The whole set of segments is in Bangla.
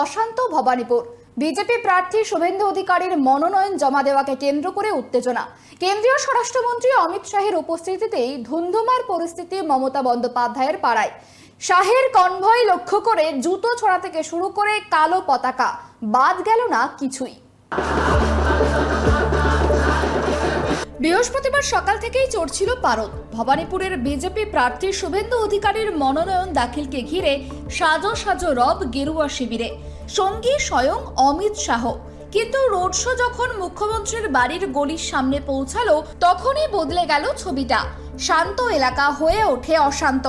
অশান্ত ভবানীপুর। বিজেপি প্রার্থী শুভেন্দু অধিকারীর মনোনয়ন জমা দেওয়াকে কেন্দ্র করে উত্তেজনা। কেন্দ্রীয় স্বরাষ্ট্রমন্ত্রী অমিত শাহের উপস্থিতিতেই ধুন্ধুমার পরিস্থিতি মমতা বন্দ্যোপাধ্যায়ের পাড়ায়। শাহের কনভয় লক্ষ্য করে জুতো ছোড়া থেকে শুরু করে কালো পতাকা, বাদ গেল না কিছুই। বৃহস্পতিবার সকাল থেকেই চড়ছিল পারদ। ভবানীপুরের বিজেপি প্রার্থী শুভেন্দু অধিকারীর মনোনয়ন দাখিলকে ঘিরে সাজো সাজো রব গেরুয়া শিবিরে, সঙ্গী স্বয়ং অমিত শাহ। কিন্তু রোড শো যখন মুখ্যমন্ত্রীর বাড়ির গলির সামনে পৌঁছালো, তখনই বদলে গেল ছবিটা। শান্ত এলাকা হয়ে ওঠে অশান্ত।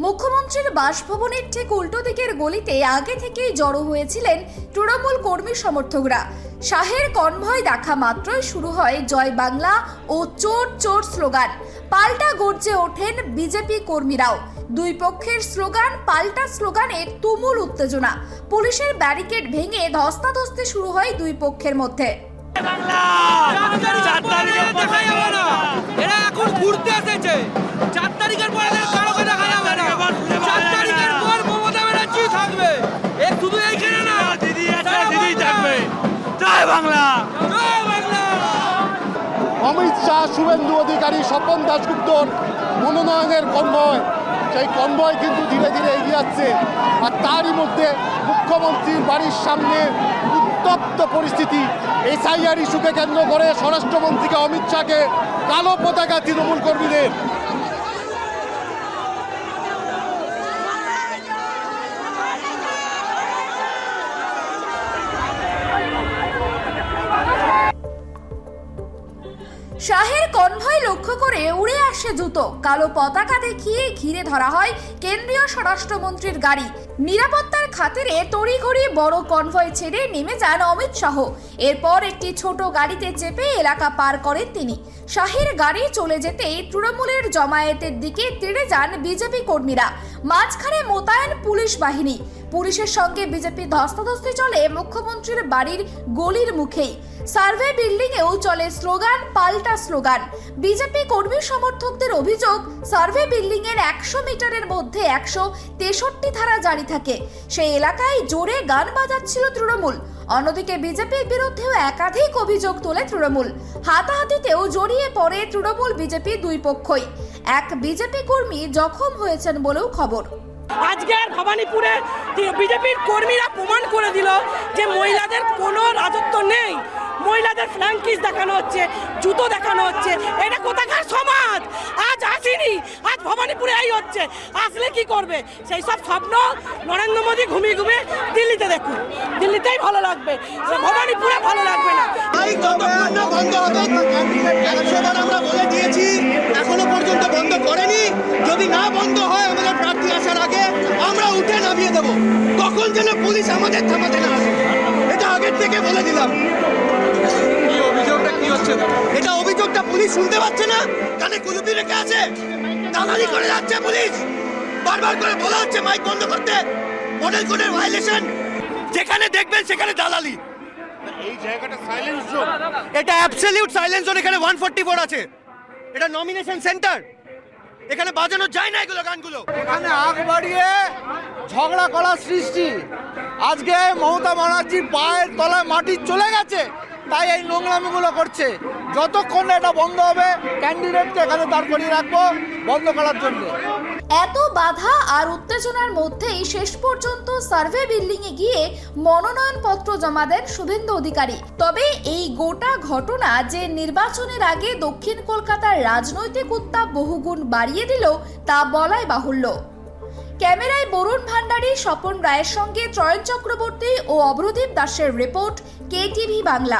মুখ্যমন্ত্রীর বাসভবনের ঠিক উল্টো দিকের গলিতে আগে থেকেই জড়ো হয়েছিলেন তৃণমূল কর্মী সমর্থকরা। শাহের কনভয় দেখা মাত্রই শুরু হয় জয় বাংলা ও চোর চোর স্লোগান। পাল্টা গর্জে ওঠেন বিজেপি কর্মীরাও। দুই পক্ষের স্লোগান পাল্টা স্লোগানে তুমুল উত্তেজনা। পুলিশের ব্যারিকেড ভেঙে ধস্তাধস্তি শুরু হয় দুই পক্ষের মধ্যে। অমিত শাহ, শুভেন্দু অধিকারী, স্বপন দাশগুপ্তর মনোনয়নের কনভয়, সেই কনভয় কিন্তু ধীরে ধীরে এগিয়ে যাচ্ছে। আর তারই মধ্যে মুখ্যমন্ত্রীর বাড়ির সামনে উত্তপ্ত পরিস্থিতি। এসআইআর ইস্যুকে কেন্দ্র করে স্বরাষ্ট্রমন্ত্রীকে অমিত শাহকে কালো পতাকা তৃণমূল কর্মীদের। শাহের কনভয় লক্ষ্য করে উড়ে আসে জুতো, কালো পতাকা দেখিয়ে ঘিরে ধরা হয় কেন্দ্রীয় স্বরাষ্ট্রমন্ত্রীর গাড়ি। নিরাপত্তার খাতিরে তড়িঘড়ি বড় কনভয় ছেড়ে নেমে যান অমিত শাহ। এরপর একটি ছোট গাড়িতে চেপে এলাকা পার করেন তিনি। শাহের গাড়ি চলে যেতেই তৃণমূলের জমায়েতের দিকে তেড়ে যান বিজেপি কর্মীরা। মাঝখানে মোতায়েন পুলিশ বাহিনী। পুলিশের সঙ্গে বিজেপি ধস্তাধস্তি চলে মুখ্যমন্ত্রীর বাড়ির গলির মুখেই। সার্ভে বিল্ডিং এও চলে স্লোগান পাল্টা স্লোগান। বিজেপি কর্মী সমর্থকদের অভিযোগ, সার্ভে বিল্ডিং এর 100 মিটারের মধ্যে 163 ধারা জারি থাকে। সেই এলাকায় জোরে গান বাজাচ্ছিল তৃণমূল। অন্যদিকে বিজেপির বিরুদ্ধেও একাধিক অভিযোগ তোলে তৃণমূল। হাতাহাতিতেও জড়িয়ে পড়ে তৃণমূল বিজেপি দুই পক্ষই। এক বিজেপি কর্মী জখম হয়েছেন বলেও খবর। আজকের ভবানীপুরে বিজেপির কর্মীরা প্রমাণ করে দিল যে মহিলাদের কোনো রাজত্ব নেই। মহিলাদের ফ্ল্যাঙ্কিস দেখানো হচ্ছে, জুতো দেখানো হচ্ছে। এটা কোথাকার সমাজ? আজ আসেনি, আজ ভবানীপুরে এই হচ্ছে। আসলে কি করবে? সেই সব স্বপ্ন নরেন্দ্র মোদী ঘুমিয়ে ঘুমিয়ে দিল্লিতে দেখুন। দিল্লিতেই ভালো লাগবে, ভবানীপুরে ভালো লাগবে না। বন্ধ হবে, আমরা বলে দিয়েছি, এখনো পর্যন্ত বন্ধ করেনি। যদি না বন্ধ হয় আমাদের প্রার্থী আসার আগে আমরা উঠে নামিয়ে দেবো। তখন যেন পুলিশ আমাদের থামাতে না আসে, এটা আগের থেকে বলে দিলাম। এটা অভিযোগটা পুলিশ শুনতে পাচ্ছে না, কানে কুলুপি রেখে আছে, দালালি করে যাচ্ছে পুলিশ। বারবার করে বলা হচ্ছে মাইক বন্ধ করতে, মডেল কোডের ভায়োলেশন। যেখানে দেখবেন সেখানে দালালি। এই জায়গাটা সাইলেন্স জোন, এটা অ্যাবসলিউট সাইলেন্স জোন। এখানে 144 আছে, এটা নমিনেশন সেন্টার। এখানে বাজানো যায় না এগুলো গানগুলো। এখানে আগ বাড়িয়ে ঝগড়া করার সৃষ্টি। আজকে মমতা ব্যানার্জির পায়ের তলায় মাটি চলে গেছে, তাই এই নোংরামিগুলো করছে। যতক্ষণ এটা বন্ধ হবে, ক্যান্ডিডেটকে এখানে দাঁড় করিয়ে রাখবো বন্ধ করার জন্য। এত বাধা আর উত্তেজনার মধ্যেই শেষ পর্যন্ত সার্ভে বিল্ডিং এ গিয়ে মনোনয়নপত্র জমা দেন শুভেন্দু অধিকারী। তবে এই গোটা ঘটনা যে নির্বাচনের আগে দক্ষিণ কলকাতার রাজনৈতিক উত্তাপ বহুগুণ বাড়িয়ে দিল, তা বলাই বাহুল্য। ক্যামেরায় বরুণ ভান্ডারী, স্বপন রায়ের সঙ্গে ত্রয়ন চক্রবর্তী ও অভ্রদীপ দাসের রিপোর্ট, KTV বাংলা।